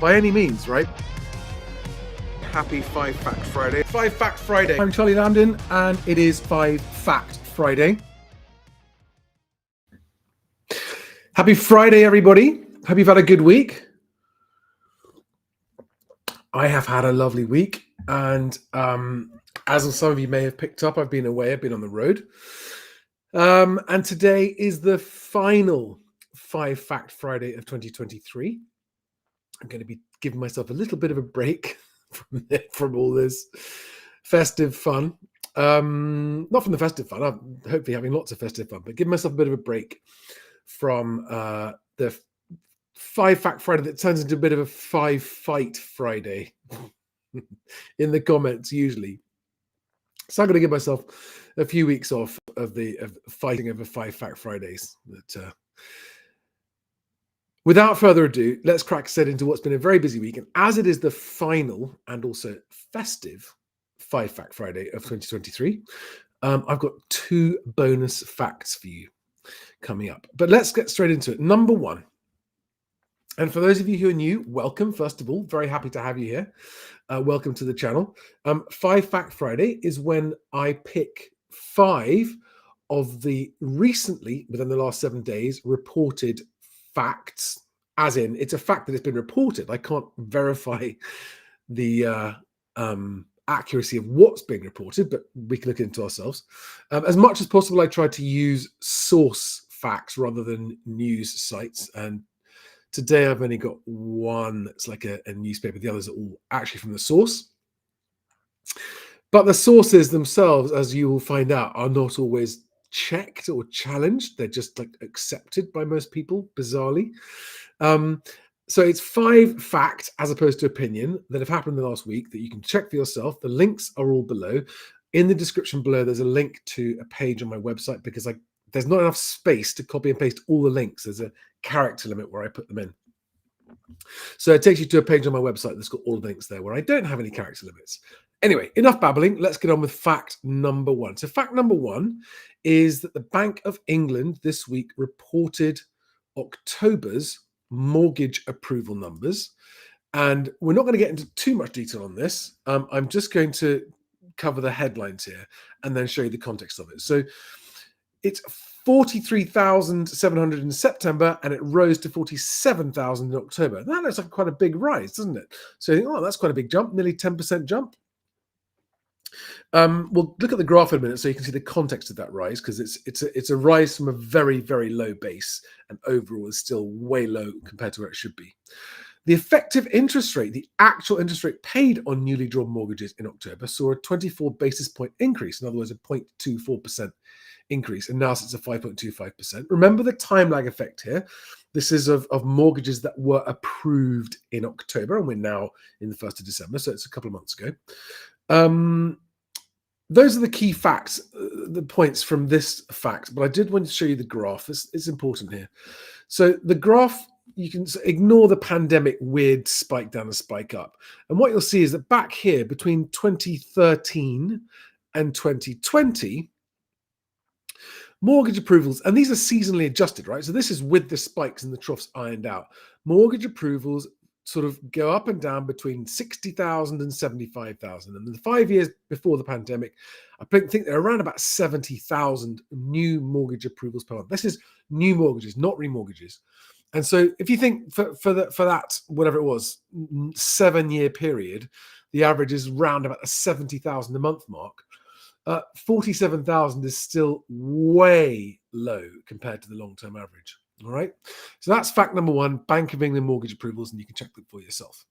by any means, right? Happy 5 Fact Friday. 5 Fact Friday. I'm Charlie Lambden, and it is 5 Fact Friday. Happy Friday, everybody. Hope you've had a good week. I have had a lovely week, and as some of you may have picked up, I've been away, I've been on the road. And today is the final 5 Fact Friday of 2023. I'm going to be giving myself a little bit of a break from all this festive fun. Not from the festive fun. I'm hopefully having lots of festive fun, but give myself a bit of a break from the 5 Fact Friday that turns into a bit of a 5 Fight Friday in the comments usually. So I'm going to give myself a few weeks off of fighting over 5 Fact Fridays. But without further ado, let's crack straight into what's been a very busy week. And as it is the final and also festive 5 Fact Friday of 2023, I've got 2 bonus facts for you coming up. But let's get straight into it. Number 1. And for those of you who are new, welcome, first of all. Very happy to have you here. Welcome to the channel. 5 Fact Friday is when I pick 5 of the recently, within the last 7 days, reported facts, as in it's a fact that it's been reported. I can't verify the accuracy of what's being reported, but we can look into ourselves. As much as possible, I try to use source facts rather than news sites, and today I've only got one that's like a newspaper. The others are all actually from the source. But the sources themselves, as you will find out, are not always checked or challenged. They're just like accepted by most people, bizarrely. So it's 5 facts as opposed to opinion that have happened in the last week that you can check for yourself. The links are all below. In the description below, there's a link to a page on my website because there's not enough space to copy and paste all the links. There's a character limit where I put them in. So it takes you to a page on my website that's got all the links there where I don't have any character limits. Anyway, enough babbling. Let's get on with fact number 1. So fact number 1 is that the Bank of England this week reported October's mortgage approval numbers. And we're not going to get into too much detail on this. I'm just going to cover the headlines here and then show you the context of it. So it's 43,700 in September, and it rose to 47,000 in October. That looks like quite a big rise, doesn't it? So, that's quite a big jump, nearly 10% jump. We'll look at the graph in a minute so you can see the context of that rise, because it's a rise from a very, very low base, and overall is still way low compared to where it should be. The effective interest rate, the actual interest rate paid on newly drawn mortgages in October, saw a 24 basis point increase. In other words, a 0.24% increase, and now it's at 5.25%. Remember the time lag effect here. This is of mortgages that were approved in October, and we're now in the 1st of December, so it's a couple of months ago. Those are the key facts, the points from this fact, but I did want to show you the graph. It's important here. So the graph, you can ignore the pandemic weird spike down and spike up. And what you'll see is that back here between 2013 and 2020, mortgage approvals, and these are seasonally adjusted, right? So this is with the spikes and the troughs ironed out. Mortgage approvals sort of go up and down between 60,000 and 75,000. And in the 5 years before the pandemic, I think they're around about 70,000 new mortgage approvals per month. This is new mortgages, not remortgages. And so if you think for that, whatever it was, 7-year period, the average is around about the 70,000 a month mark. 47,000 is still way low compared to the long-term average. All right. So that's fact number 1, Bank of England mortgage approvals, and you can check them for yourself.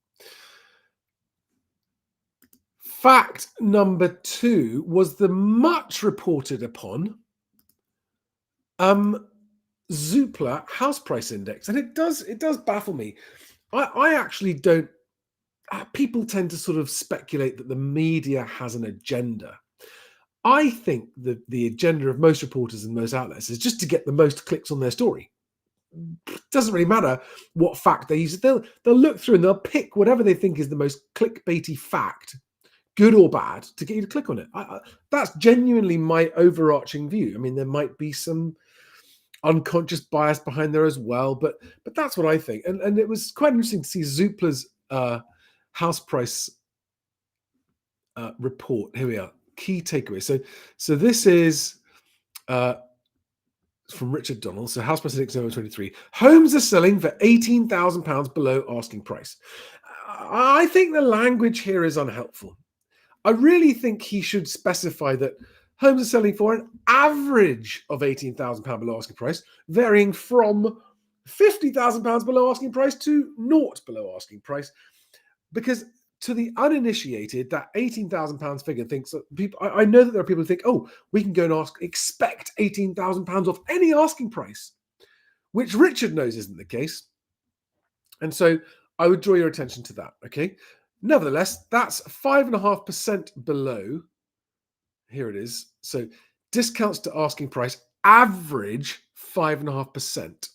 Fact number 2 was the much reported upon Zoopla house price index. And it does baffle me. I actually don't. People tend to sort of speculate that the media has an agenda. I think the agenda of most reporters and most outlets is just to get the most clicks on their story. It doesn't really matter what fact they use. They'll look through and they'll pick whatever they think is the most clickbaity fact, good or bad, to get you to click on it. That's genuinely my overarching view. I mean, there might be some unconscious bias behind there as well. But that's what I think. And it was quite interesting to see Zoopla's house price report. Here we are. Key takeaways. So this is from Richard Donald. So house price index November 23. Homes are selling for £18,000 below asking price. I think the language here is unhelpful. I really think he should specify that homes are selling for an average of £18,000 below asking price, varying from £50,000 below asking price to naught below asking price. Because to the uninitiated, that £18,000 figure thinks that people, I know that there are people who think, oh, we can go and expect £18,000 off any asking price, which Richard knows isn't the case. And so I would draw your attention to that, okay? Nevertheless, that's 5.5% below. Here it is. So discounts to asking price, average 5.5%,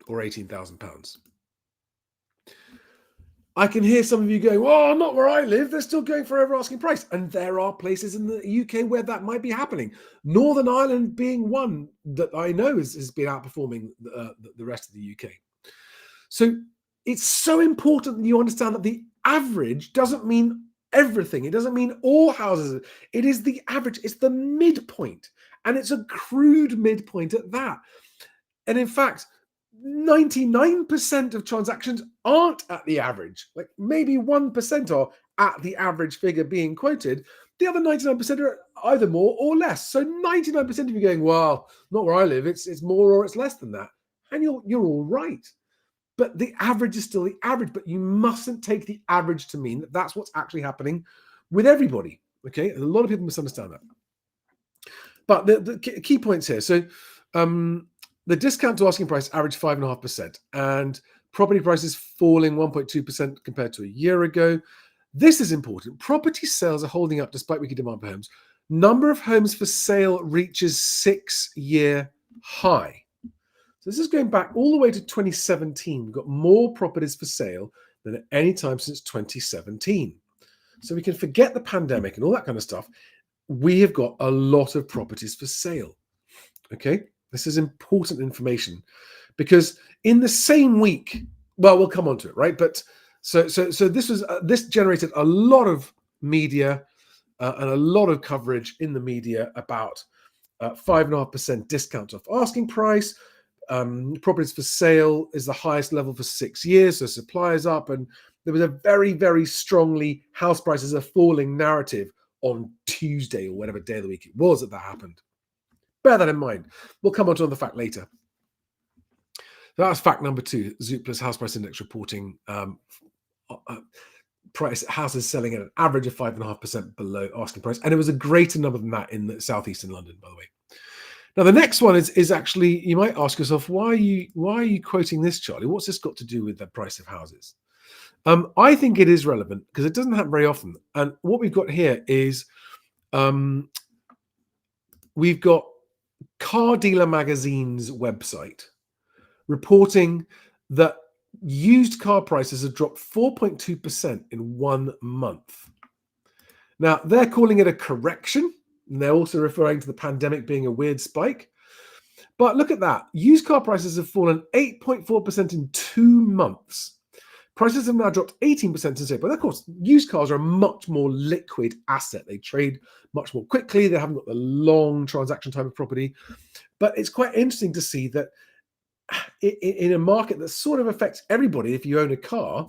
or £18,000. I can hear some of you going, well, not where I live. They're still going for over asking price. And there are places in the UK where that might be happening. Northern Ireland being one that I know has been outperforming the rest of the UK. So it's so important that you understand that the average doesn't mean everything. It doesn't mean all houses. It is the average. It's the midpoint. And it's a crude midpoint at that. And in fact, 99% of transactions aren't at the average. Like maybe 1% are at the average figure being quoted. The other 99% are either more or less. So 99% of you going, well, not where I live. It's more or it's less than that. And you're all right. But the average is still the average. But you mustn't take the average to mean that that's what's actually happening with everybody. Okay, a lot of people misunderstand that. But the key points here. So the discount to asking price averaged 5.5%, and property prices falling 1.2% compared to a year ago. This is important. Property sales are holding up despite weaker demand for homes. Number of homes for sale reaches 6-year high. So this is going back all the way to 2017. We've got more properties for sale than at any time since 2017. So we can forget the pandemic and all that kind of stuff. We have got a lot of properties for sale. Okay, this is important information because in the same week, well, we'll come on to it, right? But so this generated a lot of media and a lot of coverage in the media about 5.5% discount off asking price. Properties for sale is the highest level for 6 years, so supply is up, and there was a very, very strongly house prices are falling narrative on Tuesday or whatever day of the week it was that happened. Bear that in mind. We'll come on to the fact later. So that's fact number 2, Zoopla's house price index reporting price houses selling at an average of 5.5% below asking price. And it was a greater number than that in the southeastern London, by the way. Now, the next one is actually, you might ask yourself, why are you quoting this, Charlie? What's this got to do with the price of houses? I think it is relevant because it doesn't happen very often. And what we've got here is we've got Car Dealer Magazine's website reporting that used car prices have dropped 4.2% in 1 month. Now, they're calling it a correction. And they're also referring to the pandemic being a weird spike. But look at that. Used car prices have fallen 8.4% in 2 months. Prices have now dropped 18% since April. Of course, used cars are a much more liquid asset. They trade much more quickly. They haven't got the long transaction time of property. But it's quite interesting to see that in a market that sort of affects everybody, if you own a car,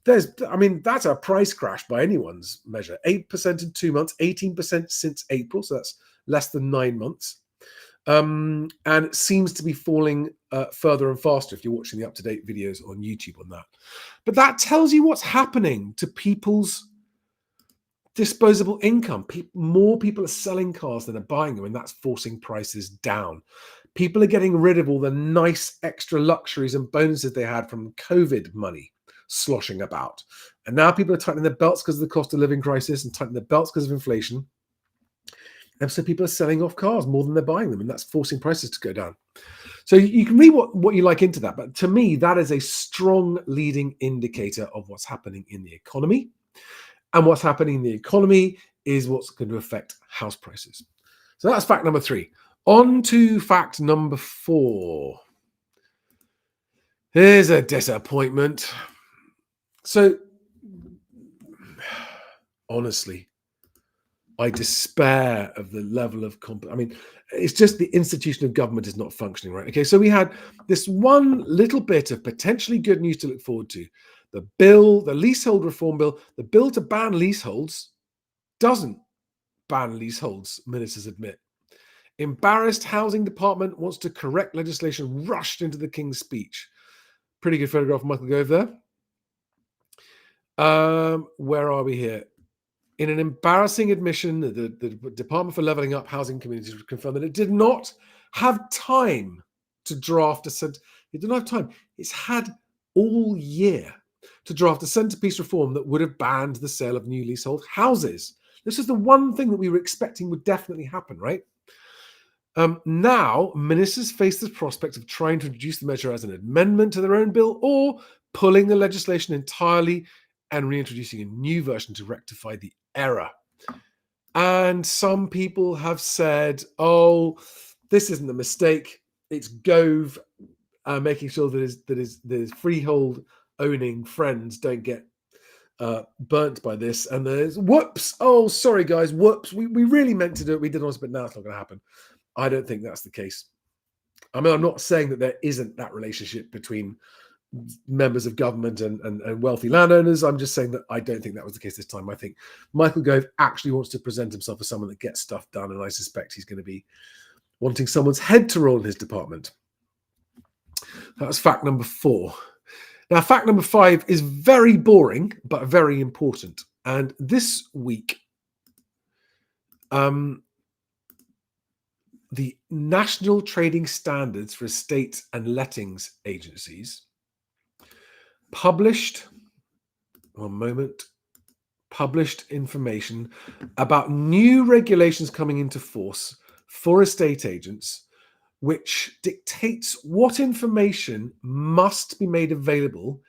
that's a price crash by anyone's measure. 8% in 2 months, 18% since April. So that's less than 9 months. And it seems to be falling further and faster if you're watching the up-to-date videos on YouTube on that. But that tells you what's happening to people's disposable income. More people are selling cars than are buying them, and that's forcing prices down. People are getting rid of all the nice extra luxuries and bonuses they had from COVID money sloshing about. And now people are tightening their belts because of the cost of living crisis and tightening their belts because of inflation. And so people are selling off cars more than they're buying them, and that's forcing prices to go down. So you can read what you like into that. But to me, that is a strong leading indicator of what's happening in the economy. And what's happening in the economy is what's going to affect house prices. So that's fact number 3. On to fact number 4. Here's a disappointment. So, honestly, I despair of the level of I mean, it's just the institution of government is not functioning right. Okay, so we had this one little bit of potentially good news to look forward to. The bill, the leasehold reform bill, the bill to ban leaseholds doesn't ban leaseholds, ministers admit. Embarrassed housing department wants to correct legislation rushed into the King's speech. Pretty good photograph of Michael Gove there. Where are we here? In an embarrassing admission, the Department for Levelling Up Housing Communities confirmed that it did not have time to draft it didn't have time. It's had all year to draft a centrepiece reform that would have banned the sale of new leasehold houses. This is the one thing that we were expecting would definitely happen, right? Now, ministers face the prospect of trying to introduce the measure as an amendment to their own bill or pulling the legislation entirely and reintroducing a new version to rectify the error. And some people have said, oh, this isn't a mistake. It's Gove making sure that his freehold owning friends don't get burnt by this. And there's whoops. Oh, sorry, guys. Whoops. We really meant to do it. We did honest, but now it's not going to happen. I don't think that's the case. I mean, I'm not saying that there isn't that relationship between members of government and wealthy landowners. I'm just saying that I don't think that was the case this time. I think Michael Gove actually wants to present himself as someone that gets stuff done, and I suspect he's going to be wanting someone's head to roll in his department. That was fact number 4. Now, fact number 5 is very boring, but very important. And this week, the National Trading Standards for Estate and Lettings Agencies published information about new regulations coming into force for estate agents, which dictates what information must be made available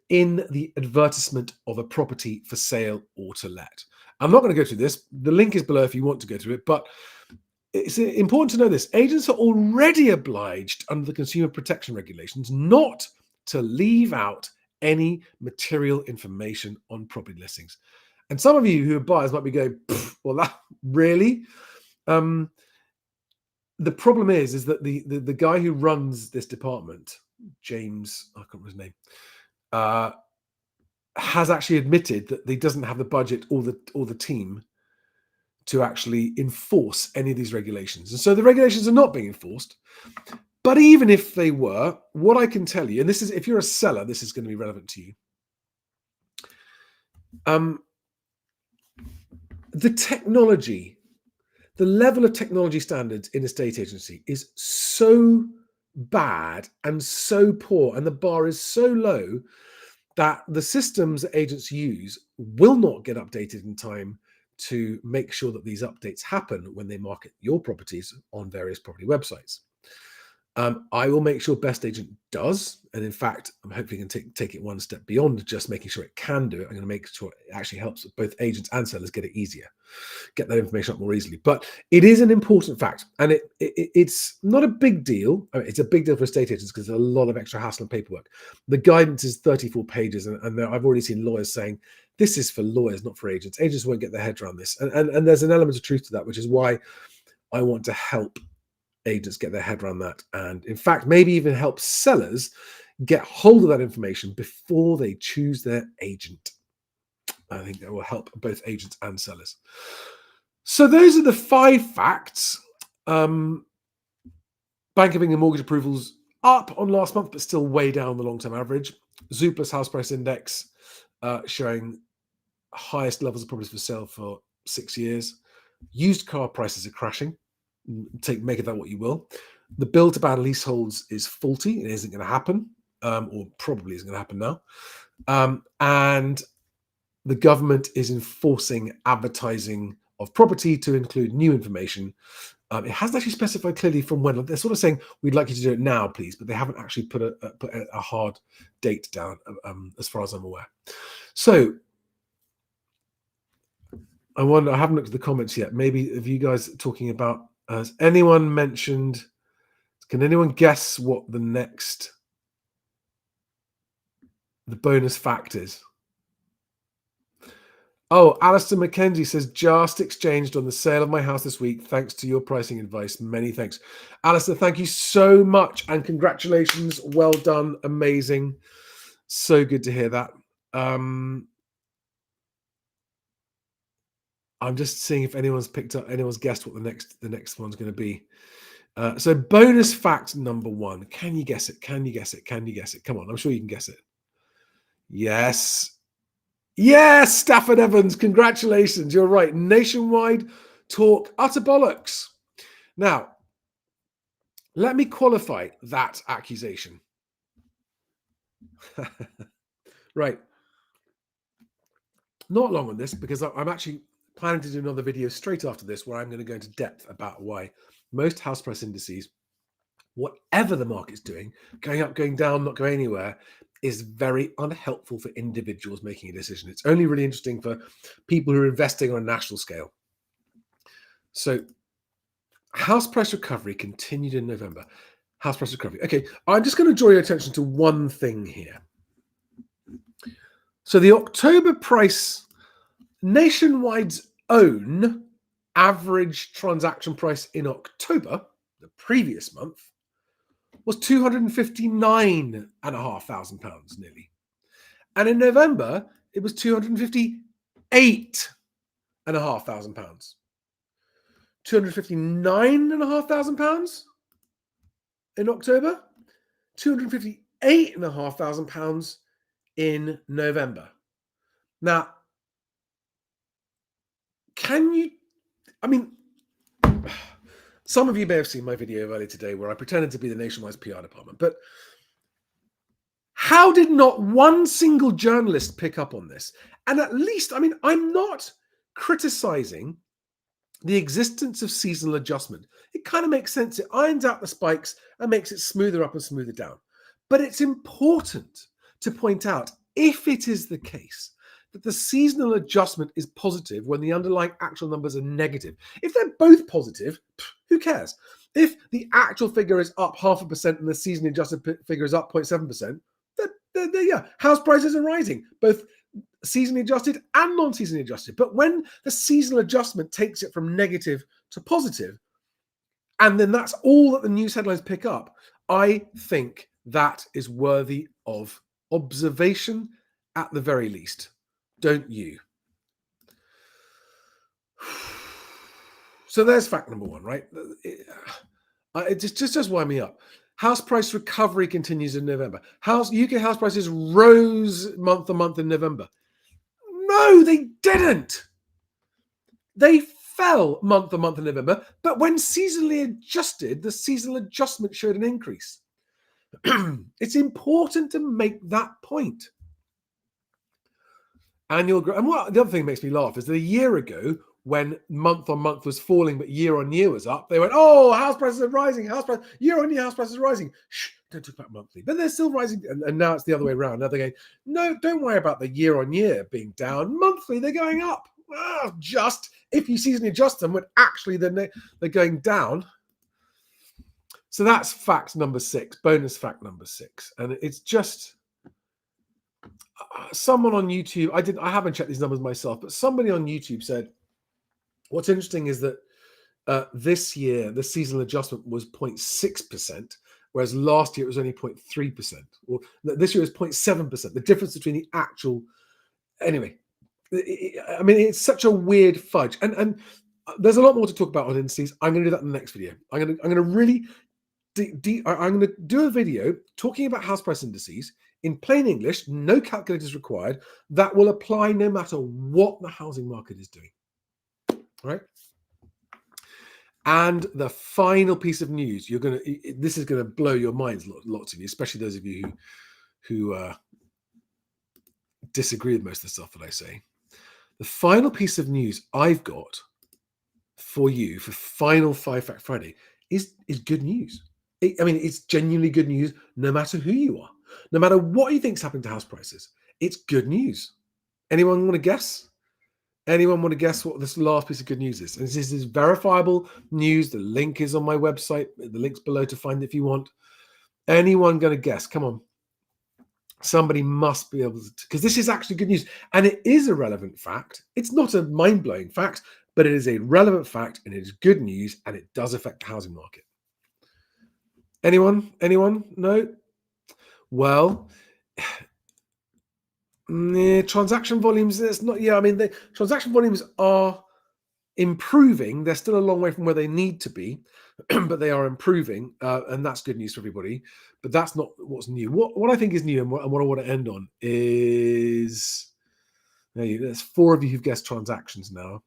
in the advertisement of a property for sale or to let. I'm not going to go through this. The link is below if you want to go through it, but it's important to know this. Agents are already obliged under the consumer protection regulations not to leave out any material information on property listings. And some of you who are buyers might be going, well, that really? The problem is that the guy who runs this department, James, I can't remember his name, has actually admitted that he doesn't have the budget or the team to actually enforce any of these regulations. And so the regulations are not being enforced. But even if they were, what I can tell you, and this is, if you're a seller, this is going to be relevant to you. The technology, the level of technology standards in a estate agency is so bad and so poor, and the bar is so low that the systems that agents use will not get updated in time to make sure that these updates happen when they market your properties on various property websites. I will make sure Best Agent does, and in fact, I'm hoping you can take it one step beyond just making sure it can do it. I'm going to make sure it actually helps both agents and sellers get it easier, get that information up more easily. But it is an important fact, and it's not a big deal. I mean, it's a big deal for estate agents because there's a lot of extra hassle and paperwork. The guidance is 34 pages, and I've already seen lawyers saying this is for lawyers, not for agents. Agents won't get their head around this, and there's an element of truth to that, which is why I want to help agents get their head around that, and in fact maybe even help sellers get hold of that information before they choose their agent. I think that will help both agents and sellers. So those are the 5 facts. Bank of England mortgage approvals up on last month, but still way down the long-term average. Zoopla's house price index showing highest levels of properties for sale for 6 years. Used car prices are crashing. Make of that what you will. The bill to ban leaseholds is faulty. It isn't going to happen, or probably isn't going to happen now. And the government is enforcing advertising of property to include new information. It hasn't actually specified clearly from when. They're sort of saying, we'd like you to do it now, please, but they haven't actually put a hard date down, as far as I'm aware. So I haven't looked at the comments yet. Maybe of you guys talking about Has anyone mentioned? Can anyone guess what the bonus fact is? Oh, Alistair McKenzie says, just exchanged on the sale of my house this week. Thanks to your pricing advice. Many thanks. Alistair, thank you so much. And congratulations. Well done. Amazing. So good to hear that. I'm just seeing if anyone's guessed what the next one's going to be. So bonus fact number 1. Can you guess it? Can you guess it? Can you guess it? Come on. I'm sure you can guess it. Yes. Yes, Stafford Evans, congratulations. You're right. Nationwide talk, utter bollocks. Now, let me qualify that accusation. Right. Not long on this, because I'm actually planning to do another video straight after this where I'm going to go into depth about why most house price indices, whatever the market's doing, going up, going down, not going anywhere, is very unhelpful for individuals making a decision. It's only really interesting for people who are investing on a national scale. So house price recovery continued in November. House price recovery. Okay, I'm just going to draw your attention to one thing here. So the October price, Nationwide's own average transaction price in October, the previous month, was £259,500 nearly. And in November, it was £258,500. £259,500 in October, £258,500 in November. Now, some of you may have seen my video earlier today where I pretended to be the Nationwide's PR department, but how did not one single journalist pick up on this? And at least, I'm not criticizing the existence of seasonal adjustment. It kind of makes sense. It irons out the spikes and makes it smoother up and smoother down. But it's important to point out, if it is the case that the seasonal adjustment is positive when the underlying actual numbers are negative, if they're both positive, who cares? If the actual figure is up 0.5% and the seasonally adjusted figure is up 0.7%, yeah, house prices are rising, both seasonally adjusted and non-seasonally adjusted. But when the seasonal adjustment takes it from negative to positive, and then that's all that the news headlines pick up, I think that is worthy of observation at the very least. Don't you? So there's fact number 1, right? It just wind me up. House price recovery continues in November. UK house prices rose month on month in November. No, they didn't. They fell month on month in November, but when seasonally adjusted, the seasonal adjustment showed an increase. It's important to make that point. Annual growth. And the other thing that makes me laugh is that a year ago, when month on month was falling, but year on year was up, they went, oh, house prices are rising. Year on year, house prices are rising. Shh, don't talk about monthly. But they're still rising. And now it's the other way around. Now they're going, no, don't worry about the year on year being down. Monthly, they're going up. Just if you seasonally adjust them, when actually they're going down. So that's fact number 6, bonus fact number 6. And it's just... someone on YouTube, I haven't checked these numbers myself, but somebody on YouTube said, what's interesting is that this year, the seasonal adjustment was 0.6%, whereas last year it was only 0.3%. Or this year is 0.7%. The difference between the actual... Anyway, it's such a weird fudge. And there's a lot more to talk about on indices. I'm going to do that in the next video. I'm going to really... I'm going to do a video talking about house price indices in plain English, no calculators required, that will apply no matter what the housing market is doing. All right? And the final piece of news, this is going to blow your minds, lots of you, especially those of you who disagree with most of the stuff that I say. The final piece of news I've got for you for Final 5 Fact Friday is good news. It's genuinely good news no matter who you are. No matter what you think's happening to house prices, it's good news. Anyone want to guess? Anyone want to guess what this last piece of good news is? And this is verifiable news. The link is on my website. The link's below to find it if you want. Anyone going to guess? Come on. Somebody must be able to, because this is actually good news. And it is a relevant fact. It's not a mind-blowing fact, but it is a relevant fact and it is good news and it does affect the housing market. Anyone? Anyone? No? Well, transaction volumes, it's not, yeah, I mean, the transaction volumes are improving. They're still a long way from where they need to be, but they are improving, and that's good news for everybody. But that's not what's new. What I think is new, and what I want to end on is there's 4 of you who've guessed transactions now.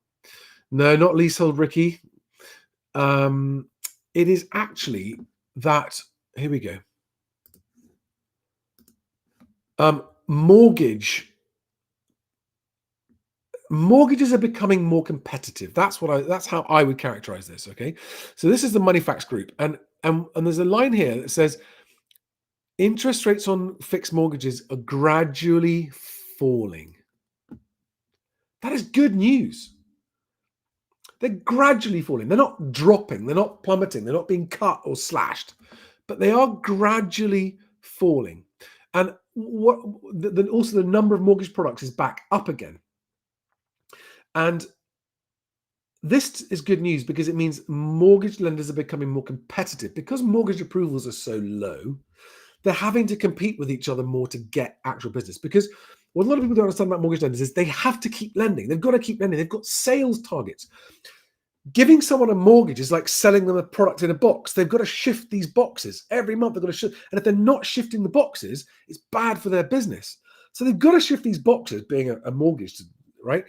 No, not leasehold, Ricky. It is actually that. Here we go. Mortgages are becoming more competitive. That's how I would characterize this. Okay, so this is the Money Facts Group, and there's a line here that says interest rates on fixed mortgages are gradually falling. That is good news. They're gradually falling. They're not dropping. They're not plummeting. They're not being cut or slashed, but they are gradually falling. And also the number of mortgage products is back up again. And this is good news because it means mortgage lenders are becoming more competitive. Because mortgage approvals are so low, they're having to compete with each other more to get actual business. Because what a lot of people don't understand about mortgage lenders is they have to keep lending. They've got to keep lending. They've got sales targets. Giving someone a mortgage is like selling them a product in a box. They've got to shift these boxes every month. They've got to shift. And if they're not shifting the boxes, it's bad for their business. So they've got to shift these boxes, being a mortgage, right?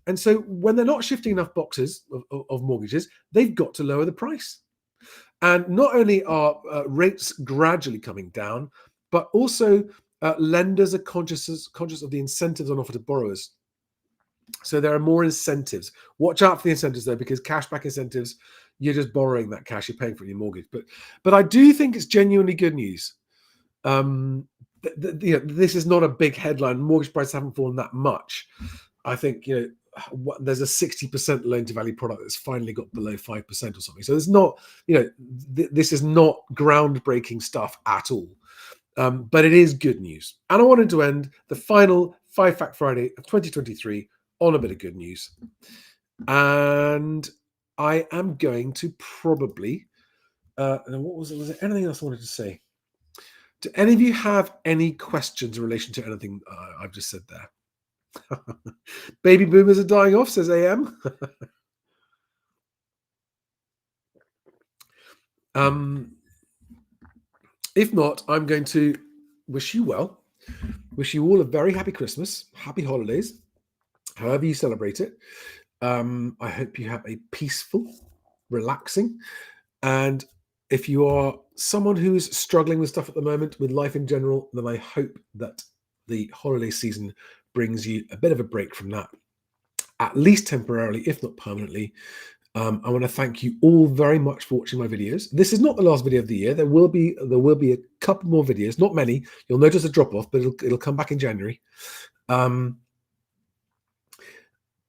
And so when they're not shifting enough boxes of mortgages, they've got to lower the price. And not only are rates gradually coming down, but also lenders are conscious of the incentives on offer to borrowers. So there are more incentives. Watch out for the incentives though, because cashback incentives, you're just borrowing that cash, you're paying for your mortgage. But I do think it's genuinely good news. This is not a big headline. Mortgage prices haven't fallen that much. I think there's a 60% loan to value product that's finally got below 5% or something. So it's not, this is not groundbreaking stuff at all. But it is good news. And I wanted to end the final 5 Fact Friday of 2023 on a bit of good news. And I am going to probably, what was it? Was there anything else I wanted to say? Do any of you have any questions in relation to anything I've just said there? Baby boomers are dying off, says AM. If not, I'm going to wish you well. Wish you all a very happy Christmas, happy holidays, however you celebrate it. I hope you have a peaceful, relaxing, and if you are someone who's struggling with stuff at the moment, with life in general, then I hope that the holiday season brings you a bit of a break from that, at least temporarily, if not permanently. I want to thank you all very much for watching my videos. This is not the last video of the year. There will be a couple more videos, not many. You'll notice a drop off, but it'll come back in January. And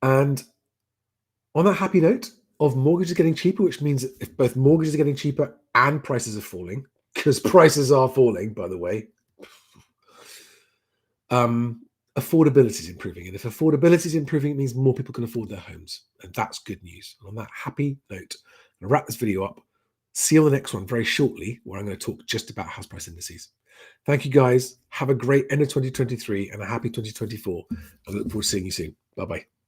on that happy note of mortgages getting cheaper, which means that if both mortgages are getting cheaper and prices are falling, because prices are falling, by the way, affordability is improving. And if affordability is improving, it means more people can afford their homes. And that's good news. And on that happy note, I'm going to wrap this video up. See you on the next one very shortly, where I'm going to talk just about house price indices. Thank you, guys. Have a great end of 2023 and a happy 2024. I look forward to seeing you soon. Bye-bye.